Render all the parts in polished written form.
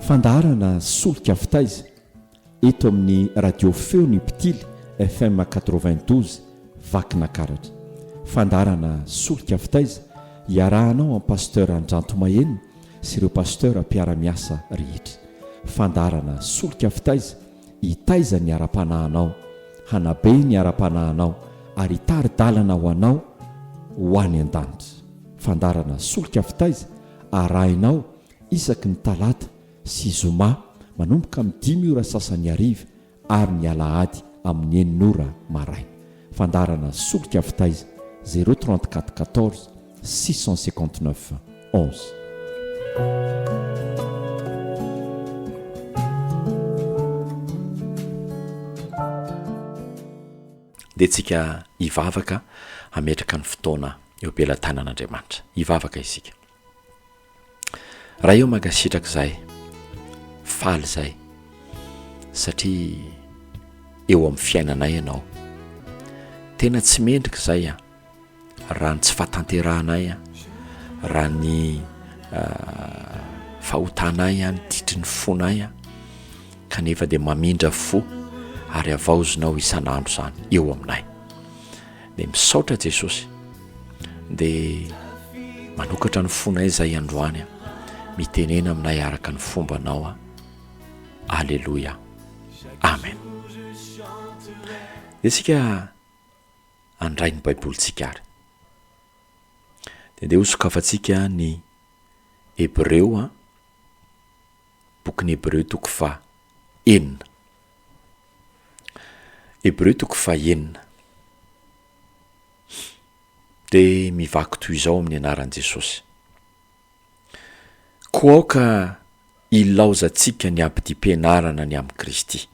fandaharana solika fitaiza eto amin'ny radio Feon Mpitily FM 92 Vakinakaratra. Fandaharana solika fitaiza Iarahana amin'ny Pasteur Ndrantomahenina sy ireo pasteur mpiara-miasa rehetra. Fandaharana solika fitaiza hitaiza ny ara-panahinao, hanabe ny ara-panahinao ary hitari-dalana ho anao ho any an-danitra. Fandaharana solika fitaiza arahinao isaky ny talata sy zoma manomboka amin'ny 5 ora sasany ariva ary ny alahady amin'ny 9 ora maraina. Fandaharana solika fitaiza 034 14 659 11. Dia tsika hivavaka hametraka ny fotoana eo am-pelantanan'Andriamanitra. Hivavaka isika. Raha eo magasitraka izay, faly izay, satria eo amin'ny fiainanay ianao. Tena tsy mendrika izay raha ny tsy fahatanteranay, raha ny fahotanay ny ditry ny fonay, kanefa dia mamindra fo ary avaozinao isan'andro izany eo aminay. Dia misaotra Jesosy, dia manokatra ny fonay izay androany, mitenena aminay araka ny fombanao. Alleluia, amen. Dia sika andray ny baibolitsika ary. Dia hosokafantsika ny Hebreo, bokin'ny Hebreo toko fa 9. Hebreo toko fa 9. Dia mivaky toy izao amin'ny anaran'i Jesosy. Koa aoka ilaozantsika ny ampidi-pianarana ny amin'ny Kristy,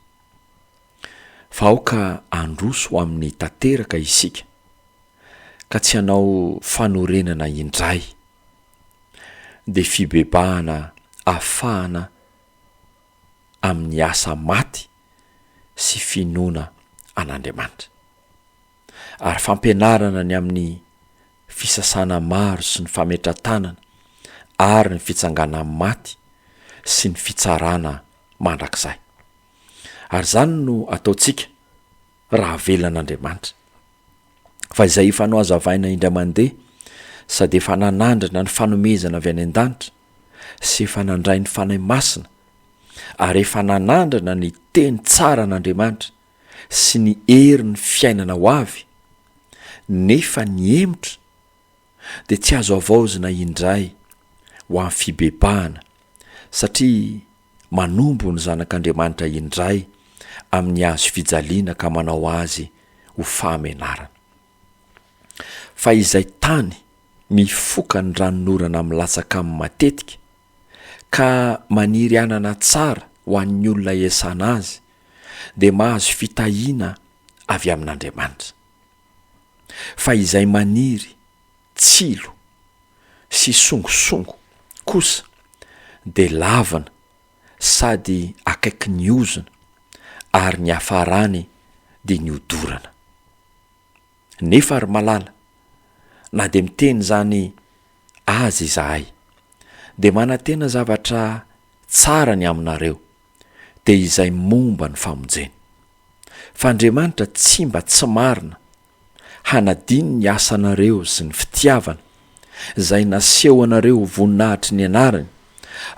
fa aoka androso amin'ny tanteraka isika, ka tsy hanao fanorenana indray, dia fibebahana afahana amin'ny asa maty sy finoana an'Andriamanitra, ary fampianarana ny amin'ny fisasana maro sy ny fametran-tanana ary ny fitsangana maty sy ny fitsarana mandrakizay. Ary zany no ataontsika raha velan'Andriamanitra, fa izay efa no azavaina indray mandeha, sady efa nanandrana ny fanomezana avy any an-danitra sy efa nandray ny fanahy masina, ary efa nanandrana ny teny tsara an'Andriamanitra sy ny hery ny fiainana ho avy, nefa ny emotra dia tsy azo avaozina indray ho amin'ny fibebahana, satria manombo ny zanak'Andriamanitra indray amin'ny azo fijaliana ka manao azy ho fahamenarana. Fa izay tany mifoka ny ranonorana milatsaka amin'ny matetika, ka maniry anana tsara ho an'ny olona iasana azy, dia mahazo fitahiana avy amin'Andriamanitra. Fa izay maniry tsilo sy songosongo kosa dia lavana sady akaiky ny ozona, ary ny hafarany dia ny odorana. Nefa ary malala, na dia miteny zany azy izahay, dia manantena zavatra tsara ny aminareo, dia izay momba ny famonjeny. Fa Andriamanitra tsy mba tsy marina hanadiny ny asanareo sy ny fitiavana izay naseho anareo voninahitry ny anarany,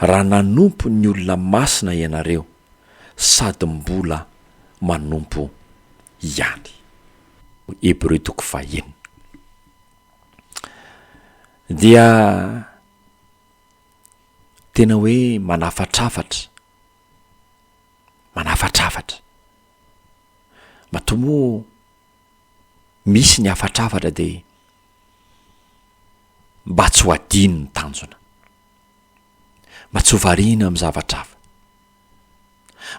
raha nanompo ny olona masina ianareo sady mbola manompo ihany. Hebreo toko fa 9. Dia tena hoe manafatrafatra, matomo misy ny afatrafatra dia mba tsy ho adino ny tanjona, mba tsy ho variana amin'ny zavatra hafa,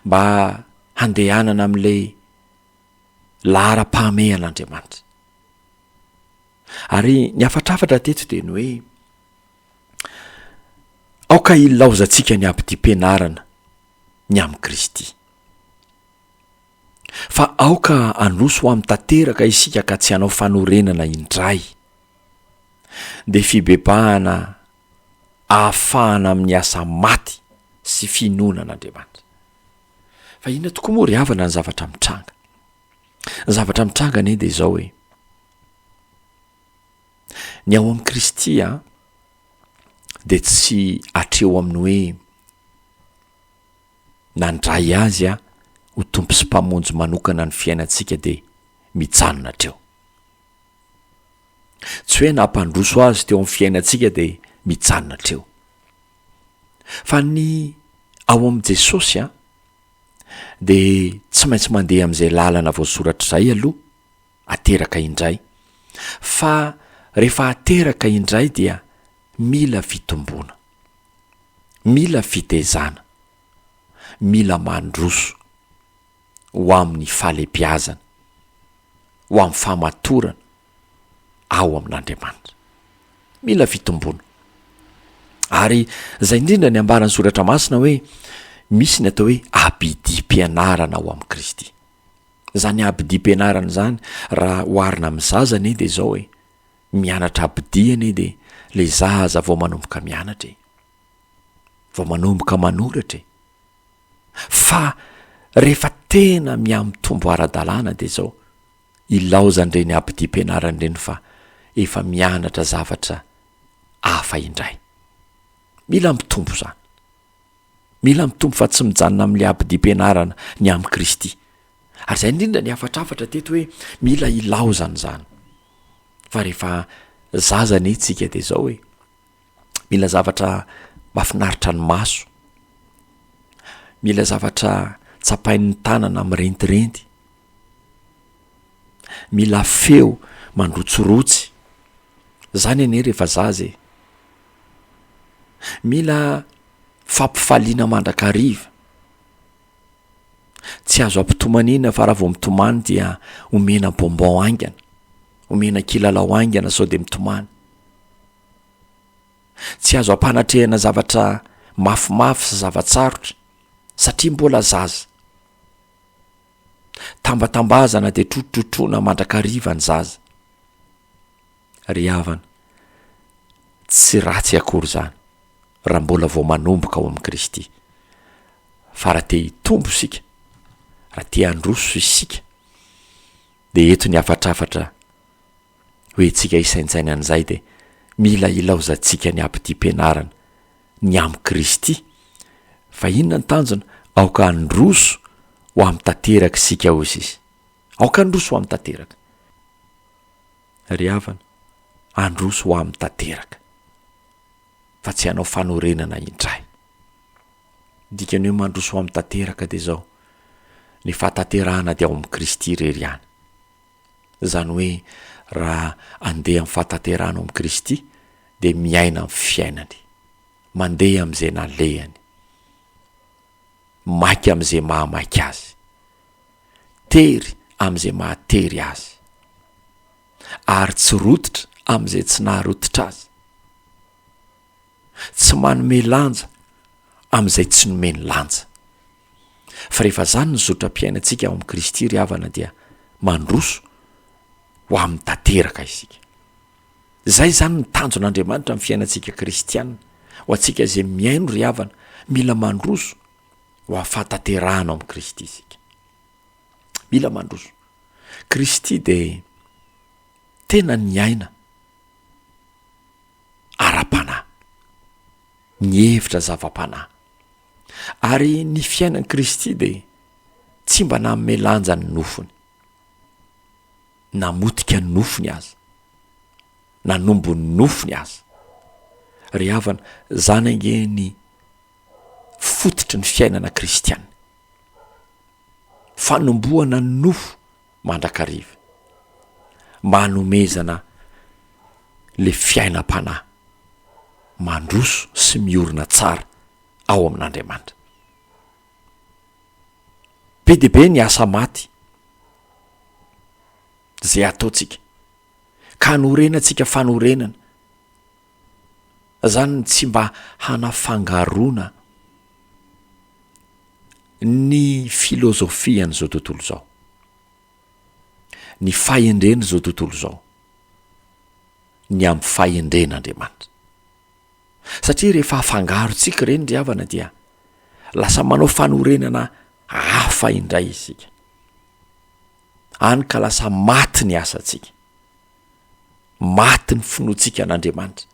mba handehanana amin'ilay lahara-pahamehan'Andriamanitra. Ary ny afatrafatra teto dia ny hoe aoka ilaozantsika ny ampidi-pianarana ny amin'ny Kristy, fa aoka androso amin'ny tanteraka isika ka tsy hanao fanorenana indray, dia fibebahana ahafahana amin'ny asa maty sy finonan'Andriamanitra. Fa inona tokoa moa ry havana ny zavatra mitranga? Ny zavatra mitranga anie dia izao hoe ny ao amin'ny Kristy dia tsy atreo amin'ny hoe nandray azy ho tompo sy mpamonjy manokana ny fiainantsika dia mijanona atreo. Tsy hoe nampandroso azy teo amin'ny fiainantsika dia mijanona atreo. Fa ny ao amin'i Jesosy dia tsy maintsy mandeha amin'izay lalana voasoratra izay aloha ateraka indray. Fa rehefa ateraka indray dia mila fitombona, mila fitaizana, mila mandroso ho amin'ny falebiazana, ho amin'ny famatorana ao amin'Andriamanitra. Mila fitombona. Ary izay indrindra ny ambaran'ny soratra masina hoe misy ny atao hoe abidi-pianarana ao amin'ny Kristy. Zany abidi-pianarana zany raha oharina amin'ny zaza anie dia izao hoe mianatra abidi anie dia le zaza vao manomboka mianatra, vao manomboka manoratra. Fa rehefa tena miamitombo ara-dalàna dia izao ilaozan'ireny abidi-pianarana ireny fa efa mianatra zavatra hafa indray. Mila mitombo zany. Mila mitombo fa tsy mijanona amin'le abidi-pianarana ny amin'ny Kristy. Ary izay indrindra ny afatrafatra teto hoe mila ilaozana zany. Fa rehefa zaza ny tsika dia izao hoe mila zavatra mahafinaritra ny maso, mila zavatra tsapain'ny tanana mirentirenty, mila feo mandrotsorotsy. Zany anie rehefa zaza mila fampifaliana mandrakariva. Tsy azo ampitomanina fa raha vao mitomany dia omena bonbon aingana, omena kilalao aingana sao dia mitomany. Tsy azo ampanatrehana zavatra mafimafy sy zavatsarotra satria mbola zaza. Tambatambazana dia trotrotrona mandrakariva ny zaza. Ry havana, tsy ratsy akory zany raha mbola vao manomboka ao amin'ny Kristy. Fa raha te hitombo isika, raha te handroso isika, dia eto ny afatrafatra hoe itsika isaintsaina an'izay dia mila ilaozantsika ny abidi-pianarana ny amin'ny Kristy. Fa inona ny tanjona? Aoka handroso ho amin'ny tanteraka isika hozy izy. Aoka handroso ho amin'ny tanteraka. Ry havana, handroso ho amin'ny tanteraka. Fa tsy hanao fanorenana indray. Dikany hoe mandroso ho amin'ny tanteraka dia izao ny fahatanterahana dia ao amin'ny Kristy irery ihany. Zany hoe raha andeha amin'ny fahatanterahana ao amin'ny Kristy dia miaina amin'ny fiainany, mandeha amin'izay nalehany, maiky amin'izay mahamaiky azy, tery amin'izay mahatery azy, ary tsy rototra amin'izay tsy naharototra azy, tsy manome lanja amin'izay tsy nomeny lanja. Fa rehefa zany ny zotra-piainantsika ao amin'ny Kristy ry havana dia mandroso ho amin'ny tanteraka isika. Zay zany ny tanjon'Andriamanitra amin'ny fiainantsika kristianina. Ho antsika izay miaino ry havana, mila mandroso ho amin'ny fahatanterahana ao amin'ny Kristy isika. Mila mandroso. Kristy dia tena ny aina ara-panahy, ny hevitra zava-panahy. Ary ny fiainan'i Kristy dia tsy mba nanome lanja ny nofony, namotika ny nofony azy, nanombo ny nofony azy. Ry havana, zany ange ny fototry ny fiainana kristiana. Fanomboana ny nofo mandrakariva, manomezana le fiainam-panahy, mandroso sy miorina tsara ao amin'Andriamanitra. Be dia be ny asa maty zay ataontsika, ka hanorenantsika fanorenana. Zany tsy mba hanafangarona ny filozofia n'izao tontolo izao, ny fahendrena izao tontolo izao, ny amin'ny fahendren'Andriamanitra. Satria rehefa hafangarontsika ireny ry havana dia lasa manao fanorenana hafa indray isika. Any ka lasa maty ny asantsika, maty ny finoantsika an'Andriamanitra,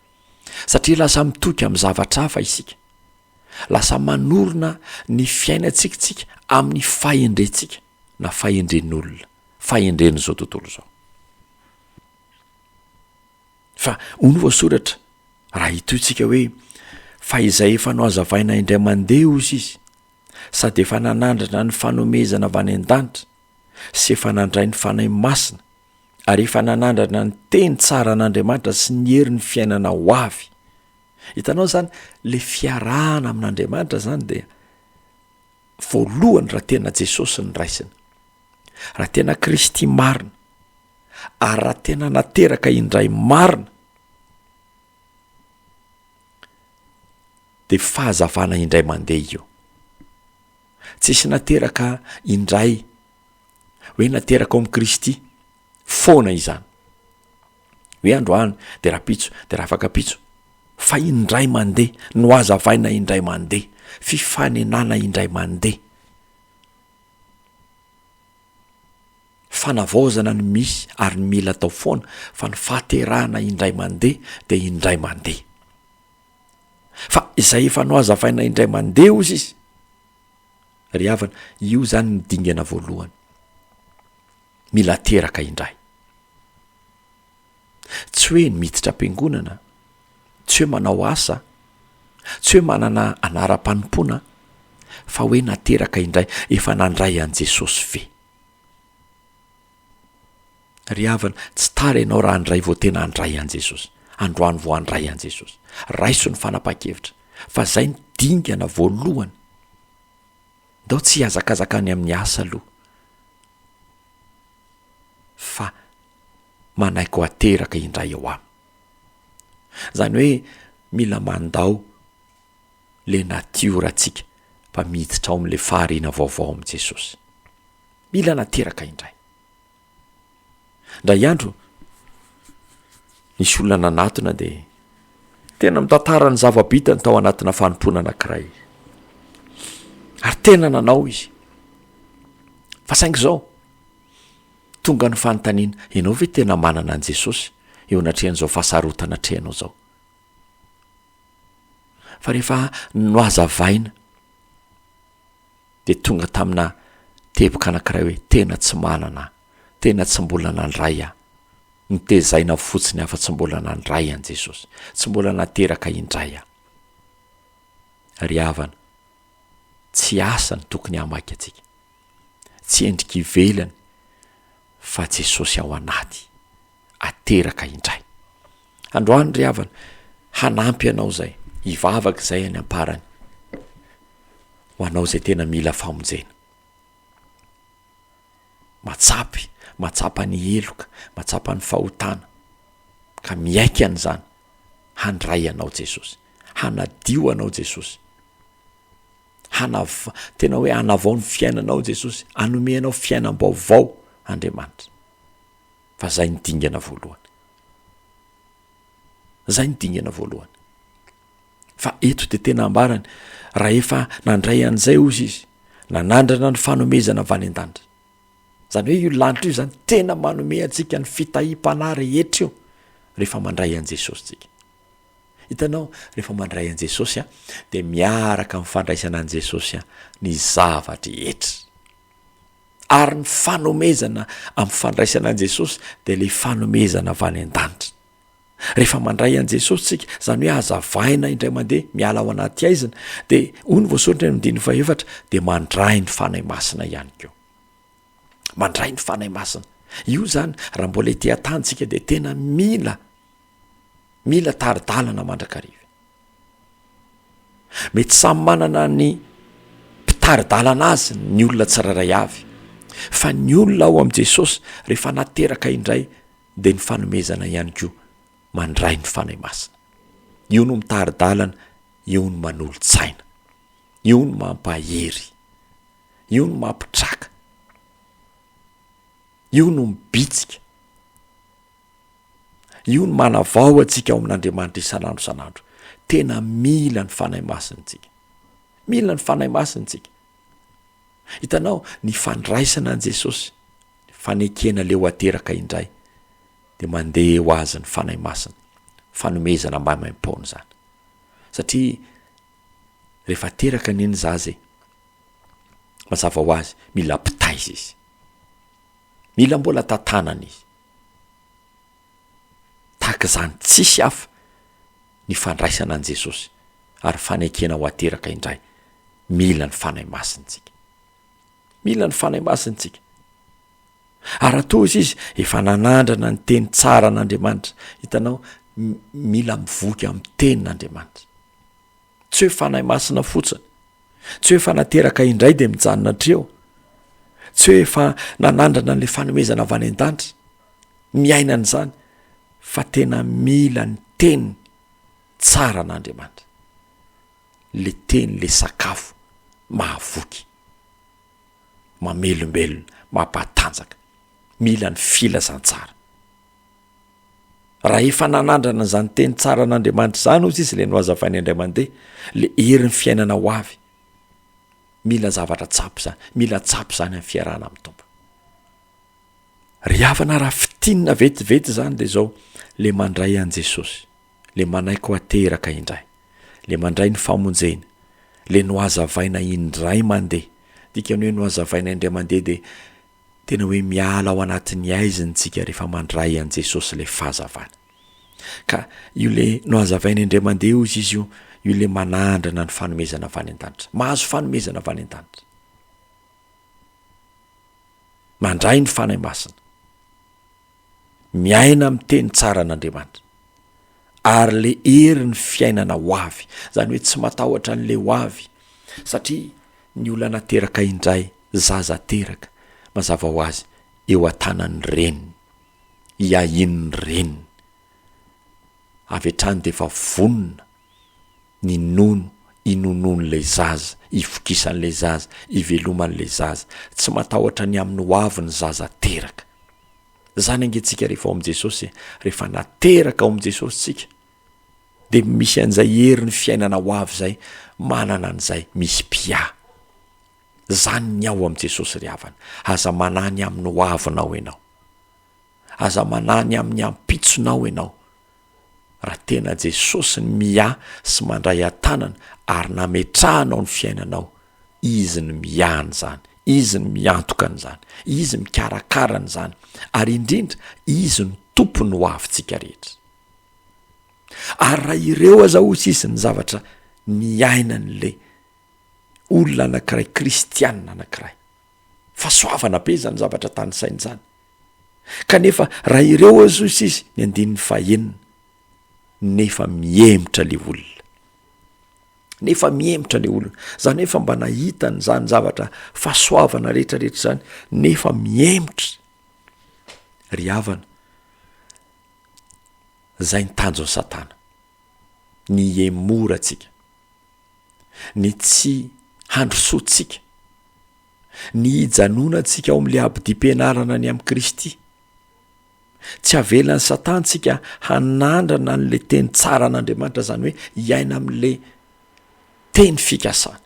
satria lasa mitoky amin'ny zavatra hafa isika, lasa manorona ny fiainantsika amin'ny fahendrentsika na fahendren'olona, fahendren'izao tontolo izao. Fa ono voasoratra raha itoitsika hoe fa izay efa noazavaina indray mandeha ozy izy, sady efa nanandrana ny fanomezana avy any an-danitra sy efa nandray ny fanahy masina, ary efa nanandrana ny teny tsara an'Andriamanitra sy ny hery ny fiainana ho avy. Hitanao zany le fiarahana amin'Andriamanitra zany dia voalohany raha tena Jesosy ny raisina, raha tena Kristy marina, ary raha tena nateraka indray marina, dia fahazavana indray mandeha io. Tsisy nateraka indray hoe nateraka ao amin'ny Kristy foana izany, hoe androany dia raha pitso dia raha afaka pitso, fa indray mandeha, no azavaina indray mandeha, fifanenana indray mandeha, fanavaozana ny misy ary ny mila atao foana, fa ny fahaterahana indray mandeha dia indray mandeha. Fa izay efa noazavaina indray mandeha ozy izy, ry havana, io zany ny dingana voalohany, mila teraka indray. Tsy hoe miditra am-piangonana, tsy hoe manao asa, tsy hoe manana anaram-panimpona, fa hoe nateraka indray, efa nandray an' Jesosy ve. Ry havana, tsy tara ianao raha andray vao tena andray an' Jesosy, androany vo andray an' Jesosy, raiso ny fanapa-kevitra, fa zay ny dingana voalohany. Dao tsy hazakazaka any amin'ny asa aloha, fa manaiko ateraka indray eo aminy. Zany hoe mila mandao le natiorantsika mba miditra ao amin'le fahariana vaovao amin'i Jesosy, mila nateraka indray. Ndray andro nisy olona nanatona dia tena mitantara ny zava-bitany tao anatina fanompona anankiray, ary tena nanao izy, fa saingy izao tonga ny fanontaniana, ianao ve tena manana an' Jesosy eo anatrehan'izao fahasarotana atrehanao zao? Fa rehefa noazavaina dia tonga tamina teboka anankiray hoe tena tsy manana, tena tsy mbola nandray aho, nitezaina fotsiny afa tsy mbola nandray an' Jesosy, tsy mbola nateraka indray aho. Ry havana, tsy asa ny tokony hamaky atsika, tsy endrika ivelany, fa Jesosy ao anaty, ateraka indray. Androany ry havana, hanampy anao zay, hivavaka zay any amparany, ho anao zay tena mila famonjena. Matsapa ny heloka, matsapa ny fahotana, ka miaika an'izany, handray anao Jesosy, hanadio anao Jesosy, tena hoe hanavao ny fiainanao Jesosy, hanomenao fiainam-baovao Andriamanitra. Fa zay ny dingana voalohany, zay ny dingana voalohany. Fa eto dia tena ambarany, raha efa nandray an'izay ozy izy, nanandrana ny fanomezana avy any an-danitra, zany hoe io lanitra io zany tena manome antsika ny fitahim-panahy rehetra io rehefa mandray an' Jesosy tsika. Hitanao, rehefa mandray an' Jesosy dia miaraka amin'ny fandraisana an' Jesosy ny zavatra rehetra, ary ny fanomezana amin'ny fandraisana an' Jesosy dia le fanomezana avy any an-danitra. Rehefa mandray an' Jesosy tsika, zany hoe azavaina indray mandeha miala ao anaty aizana, dia hoy ny voasoratra ny 14 dia mandray ny fanahy masina ihany koa. Mandray ny fanahy masina. Io zany raha mbola ety an-tantsika dia tena mila taridalana mandrakariva. Mety samy manana ny mpitaridalana azy ny olona tsiraray avy, fa ny olona ao amin'i Jesosy rehefa nateraka indray dia ny fanomezana ihany koa mandray ny fanahy masina. Io no mitaridalana, io no manolo-tsaina, io no mampahery, io no mampitraka, io no mibitsika, io no manavao antsika ao amin'Andriamanitra isan'andro. Tena mila ny fanahy masina tsika, mila ny fanahy masintsika. Hitanao ny fandraisana an' Jesosy, fanekena leo ateraka indray de mandeha ho azy ny fanahy masina, fanomezana maimaim-paona zany. Satria rehefa teraka neny zaza mazava ho azy mila mpitaiza izy, mila mbola tantanana izy. Tahaka zany tsisy hafa ny fandraisana an' Jesosy ary fanekena ho ateraka indray, mila ny fanahy masintsika, mila ny fanahy masintsika. Ary atozy izy efa nanandrana ny teny tsara n'Andriamanitra. Hitanao mila mivoky amin'ny tenin'Andriamanitra, tsy hoe fanahy masina fotsiny, tsy hoe fa nateraka indray de mijanona treo, tsy hoe fa nanandrana n'le fanomezana avy any an-danitra, miaina an'izany, fa tena mila ny teny tsara n'Andriamanitra, le teny le sakafo mahavoky, mamelombelona, mampatanjaka, mila ny filazantsara. Raha efa nanandrana zany teny tsara n'Andriamanitra zany ozy izy le noazavainy indray mandeha, le herin'ny fiainana ho avy, mila zavatra tsapo zany, mila tsapo zany amin'ny fiarahana amin'ny tompo. Ry havana raha fitinina vetivety zany de zao le mandray an' Jesosy, le manaiky ho ateraka indray, le mandray ny famonjena, le noazavaina indray mandeha. Dikany hoe noazavaina indray mandeha de tena hoe miala ao anatin'ny aizintsika rehefa mandray an' Jesosy le fahazavana. Ka io le noazavaina indray mandeha ozy izy io le manandrana ny fanomezana avy any an-danitra, mahazo fanomezana avy any an-danitra, mandray ny fanahy masina, miaina amin'ny teny tsara n'Andriamanitra, ary le herin'ny fiainana ho avy, zany hoe tsy matahotra n'le ho avy. Satria ny olona nateraka indray, zaza teraka, mazava ho azy eo an-tanan'ny reniny, iahin'ny reniny, avy hatrany de efa vonona ny nono inonon'le zaza, ivokisan'le zaza, iveloman'le zaza, tsy matahotra ny amin'ny ho avy ny zaza teraka. Zany angentsika rehefa ao am' Jesosy, rehefa nateraka ao am' Jesosy tsika de misy an'izay herin'ny fiainana ho avy zay, manana an'izay misy pia. Zany ny ao am' Jesosy ry havana, aza manany amin'ny ho avinao ianao, aza manany amin'ny ampitsonao ianao, raha tena Jesosy ny mia sy mandray an-tanana ary nametrahanao ny fiainanao, izy ny miany zany, izy ny miantoka an'izany, izy mikarakara an'izany, ary indrindra izy ny tompony ho avintsika rehetra. Ary raha ireo aza ozy izy ny zavatra miainan'le olona anankiray, kristianina anankiray, fahasoavana be zany zavatra tanysainy zany. Kanefa raha ireo aza ozy izy ny andinin'ny fahenina, nefa miemotra le olona, nefa miemotra le olona, zany efa mba nahitany zany zavatra fahasoavana rehetrarehetra zany, nefa miemotra. Ry havana, zay ny tanjon'ny Satana, ny emora tsika, ny tsy handrosoatsika, ny hijanona tsika ao am'le abidi-pianarana ny amin'ny Kristy. Tsy avelan'ny Satantsika hanandrana n'le teny tsara n'Andriamanitra, zany hoe hiaina am'le teny fikasana.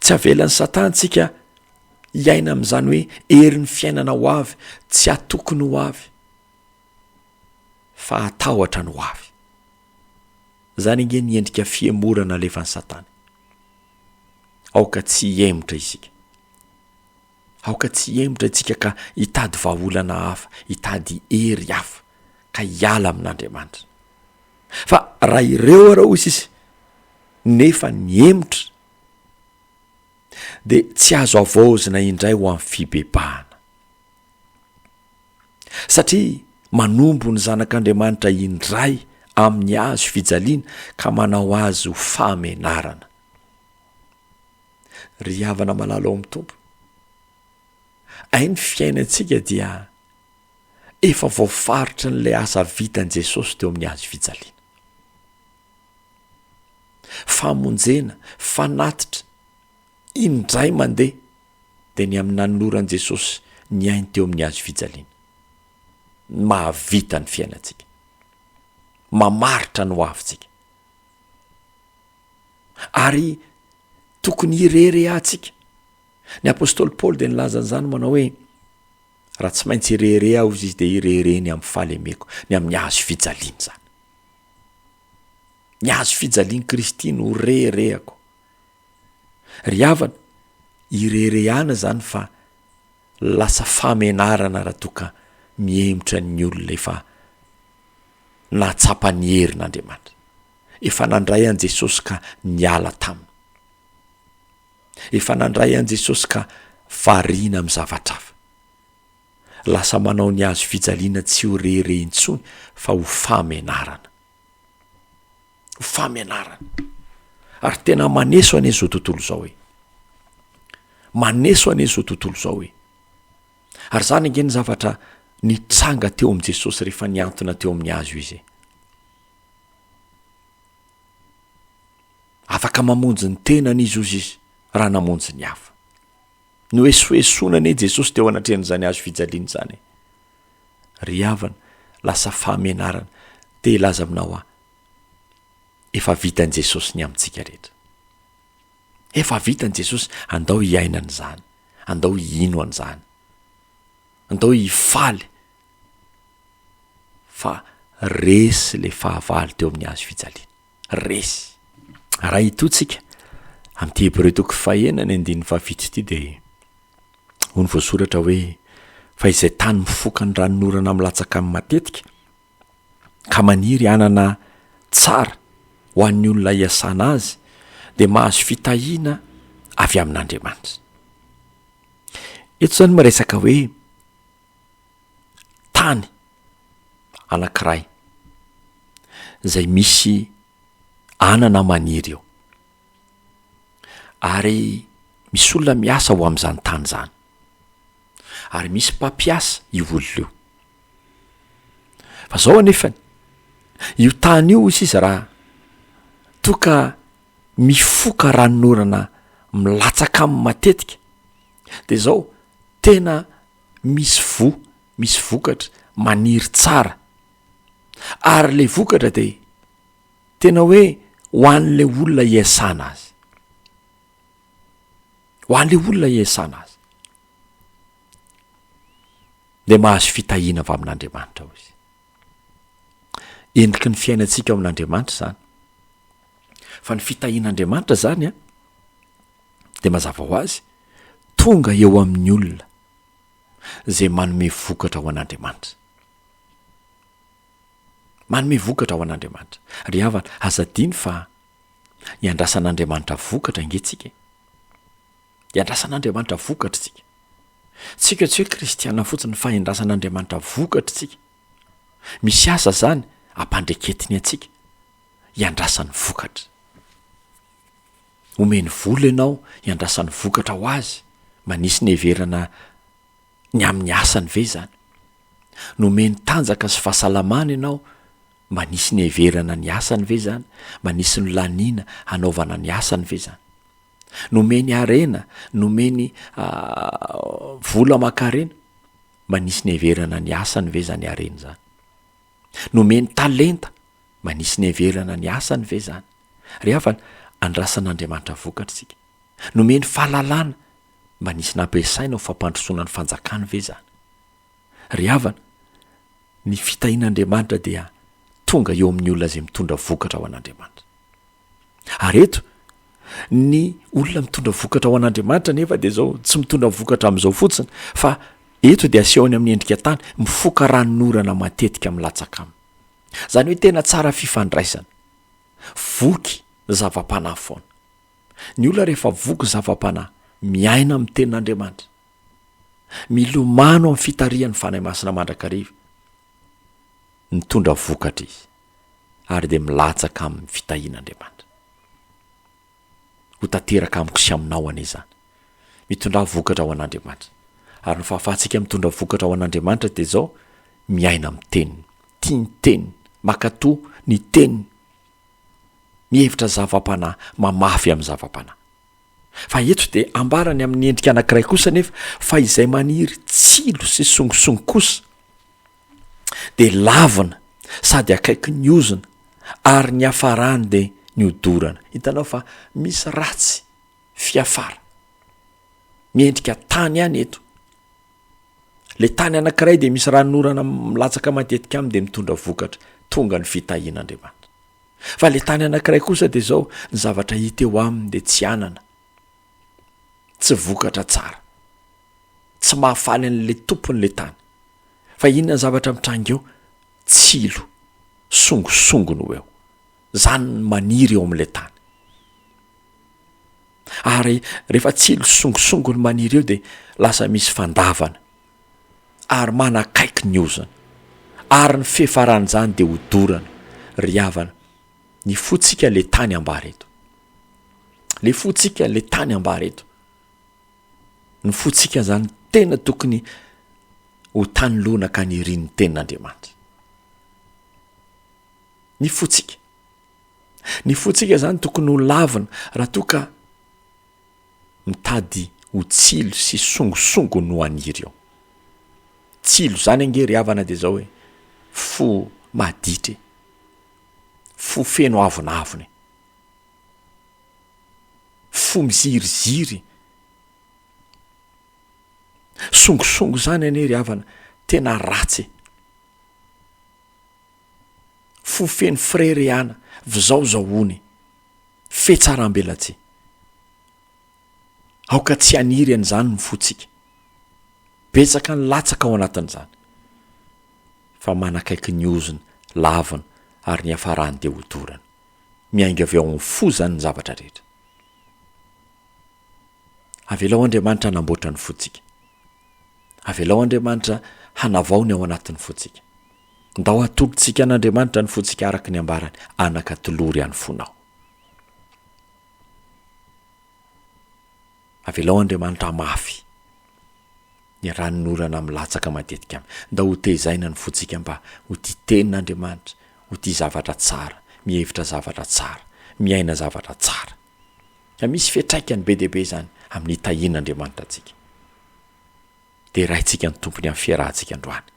Tsy avelan'ny Satantsika hiaina am'izany hoe herin'ny fiainana ho avy, tsy atokony ho avy, fa atahotra ny ho avy. Zany nge ny endrika fiemorana alefan'ny Satana. Aoka tsy emotra isika, aoka tsy emotra itsika ka hitady vahaolana hafa, hitady hery hafa, ka hiala amin'Andriamanitra. Fa raha ireo ara ozy izy nefa ny emotra de tsy azo avaozina indray ho amin'ny fibebahana, satria manombo ny zanak'Andriamanitra indray amin'ny azo fijaliana ka manao azy ho famenarana. Ry havana malalo ao amin'ny tompo, ainy fiainantsika dia efa voafaritra n'le asa vitan' Jesosy teo amin'ny azo fijaliana. Famonjena, fanatitra, indray mandeha de ny amin'ny nanoloran' Jesosy ny ainy teo amin'ny azo fijaliana, mahavita ny fiainantsika, mamaritra ny ho avintsika. Ary tokony irere atsika. Ny apôstôly Paoly dia nilazan'izany manao hoe raha tsy maintsy irere aho izy dia irereny amin'ny fahalemeko, ny amin'ny hazo fijaliana zany. Ny hazo fijaliany Kristy no rerehako. Ry havana, irerehana zany fa lasa famenarana raha toka mihemotra ny olona efa natsapa ny herin'Andriamanitra, efa nandray an' Jesosy ka niala taminy, efa nandray an' Jesosy ka variana amin'ny zavatra hafa. Lasa manao ny hazo fijaliana tsy ho rereintsony fa ho famenarana. Ho famenarana. Ary tena maneso ane zao tontolo zao hoe. Maneso ane zao tontolo zao hoe. Ary zany nge ny zavatra nitranga teo am' Jesosy rehefa niantona teo amin'ny hazo izy. Afaka mamonjy ny tenany izy raha namonjy ny hafa. No esoesonane Jesosy teo anatrehan'izany hazo fijaliana zany. Ry havana, lasa famenarana te laza aminao aho. Efa vitan' Jesosy ny amintsika rehetra. Efa vitan' Jesosy andao hiaina an'izany, andao hino an'izany, andao hifaly. Fa resy le fahavalo teo amin'ny hazo fijaliana. Resy. Raha itotsika amin'ity Hebreo toko 9:7 ity dia hono voasoratra hoe fa izay tany mifoka ny ranonorana milatsaka amin'ny matetika ka maniry anana tsara ho an'ny olona iasana azy dia mahazo fitahiana avy amin'Andriamanitra. Eto zany miresaka hoe tany anankiray izay misy anana maniry eo, ary misy olona miasa ho amin'izany tany zany, ary misy mpampiasa io olona io. Fa zao anefany io tany io izy raha toka mifoka ranonorana milatsaka amin'ny matetika dia zao tena misy vokatra maniry tsara, ary le vokatra dia tena hoe ho an'le olona iasana azy, ho an'le olona iasana azy, dia mahazo fitahiana avy amin'Andriamanitra ho izy. Endriky ny fiainantsika ao amin'Andriamanitra zany. Fa ny fitahian'Andriamanitra zany dia mazava ho azy tonga eo amin'ny olona zay manome vokatra ho an'Andriamanitra. Manome vokatra ho an'Andriamanitra. Ry havana, azadiny fa iandrasan'Andriamanitra vokatra angentsika. Iandrasan'Andriamanitra vokatra tsika. Tsika tsy hoe kristiana fotsiny fa iandrasan'Andriamanitra vokatra tsika. Misy asa zany ampandreketiny atsika, iandrasany vokatra. Omeny vola ianao iandrasany vokatra ho azy, manisy ny heverana ny amin'ny asany ve zany. Nomeny tanjaka sy fahasalamana ianao, manisy ny heverana ny asany ve zany, manisy ny laniana hanaovana ny asany ve zany. Nomeny arena, nomeny vola makarena, manisy ny heverana ny asany ve zany arena zany. Nomeny talenta, manisy ny heverana ny asany ve zany. Ry havana, andrasan'Andriamanitra vokatra tsika. Nomeny fahalalana, manisy nampiasaina ho fampandrosoana ny fanjakana ve zany. Ry havana, ny fitahian'Andriamanitra dia tonga eo amin'ny olona izay mitondra vokatra ho an'Andriamanitra. Ary eto ny olona mitondra vokatra ho an'Andriamanitra nefa dia zao tsy mitondra vokatra amin'izao fotsiny, fa eto dia asehony amin'ny endrika tany, mifoka ranonorana matetika milatsaka aminy. Zany hoe tena tsara fifandraisana. Voky zava-panahy foana. Ny olona rehefa voky zava-panahy, miaina amin'ny tenin'Andriamanitra, milomano amin'ny fitarihan'ny fanahy masina mandrakariva, mitondra vokatra izy, ary dia milatsaka amin'ny fitahian'Andriamanitra. Ho tanteraka amiko sy aminao ane zany. Mitondra vokatra ho an'Andriamanitra. Ary ny fahafahantsika mitondra vokatra ho an'Andriamanitra dia zao miaina amin'ny teniny, tia ny teniny, makatoa ny teniny, mihevitra zava-panahy, mamafy amin'ny zava-panahy. Fa eto dia ambarany amin'ny endrika anankiray kosa nefa fa izay maniry tsilo sy songosongo kosa dia lavina sady akaiky ny ozona, ary ny hafarany dia ny odorana. Hitanao fa misy ratsy fiafara miendrika tany any eto. Le tany anankiray dia misy ranorana milatsaka matetika aminy dia mitondra vokatra tonga ny fitahian'Andriamanitra. Fa le tany anankiray kosa dia zao ny zavatra hita eo aminy dia tsy anana, tsy vokatra tsara, tsy mahafaly an'le tompon'le tany. Fa inona ny zavatra mitranga eo? Tsilo, songosongono eo. Zany ny maniry eo amin'le tany. Ary rehefa tsilo songosongono maniry eo dia lasa misy fandavana, ary manakaiky ny ozana, ary ny fefaran'izany dia hodorana, ry havana. Ny fotsika le tany ambara eto. Le fotsika le tany ambara eto. Ny fotsika zany tena tokony ho tany lona ka ny rinin'ny tenin'Andriamanitra. Ny fotsika zany tokony ho lavina raha toka mitady ho tsilo sy songosongo no aniry eo. Tsilo zany ange ry havana dia zao hoe fo maditry, fo feno avonavony, fo miziriziry. Songosongo zany ane ry havana tena ratsy, fo feno frerehana, vizaozaony, fetsaram-belatsy. Aoka tsy aniry an'izany ny fotsika. Betsaka ny latsaka ao anatin'izany. Fa manakaiky ny ozony, lavana, ary ny hafarany dia hodorana. Miainga avy ao amin'ny fo zany ny zavatra rehetra. Avelao Andriamanitra hanamboatra ny fotsika. Avelao Andriamanitra hanavaony ao anatin'ny fotsika. Ndao atolontsika an'Andriamanitra ny fotsika araka ny ambarany, anakatolory any fonao. Avelao Andriamanitra mafy ny ranonorana milatsaka matetika aminy. Ndao ho tezaina ny fotsika mba ho tia tenin'Andriamanitra, ho tia zavatra tsara, mihevitra zavatra tsara, miaina zavatra tsara. Ka misy fiatraikany be dehibe zany amin'ny tahian'Andriamanitra antsika. Dia raintsika ny tompony amin'ny fiarahantsika androany.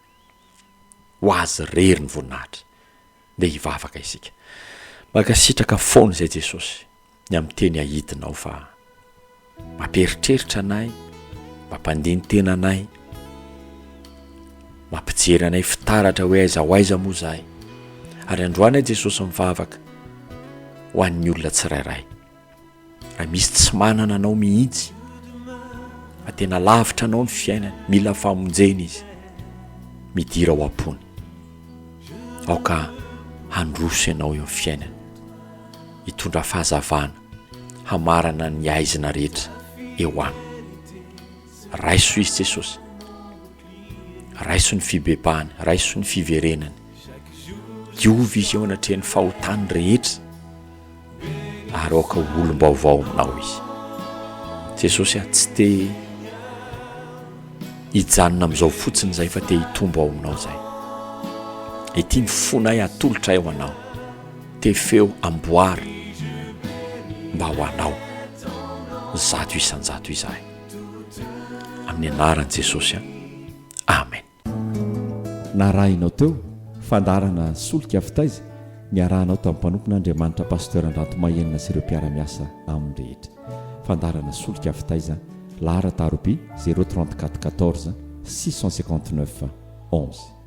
Ho azy rery ny voninahitra dia hivavaka isika. Mankasitraka foana izay Jesosy ny amin'ny teny ahidinao fa mamperitreritra anay, mampandiny tena anay, mampijery anay fitaratra hoe aiza ho aiza moa zahay. Ary androany Jesosy mivavaka ho an'ny olona tsirairay. Raha misy tsy manana anao mihitsy, fa tena lavitra anao ny fiainany, mila famonjena izy, midira ho ampony. Aoka handroso ianao eo amin'ny fiainany, hitondra fahazavana, hamarana ny aizina rehetra eo aminy. Raiso izy Jesosy, raiso ny fibebahany, raiso ny fiverenany. Diovy izy eo anatrehany fahotany rehetra, ary aoka olom-baovao aminao izy. Jesosy tsy te hijanona amin'izao fotsiny zay fa te hitombo ao aminao zay. Ity ny fonay atolotra eo anao, te feo amboary mba ho anao zato isan-jato izahay. Amin'ny anaran'i Jesosy, amen. Narahinao teo fandarana solika fitaiza niarahanao tamin'ny mpanompon'Andriamanitra Pasteur Ndrantomahenina sy ireo mpiara-miasa amin'ny rehetra. Fandarana solika fitaiza lahara taroby 034 14 659 11.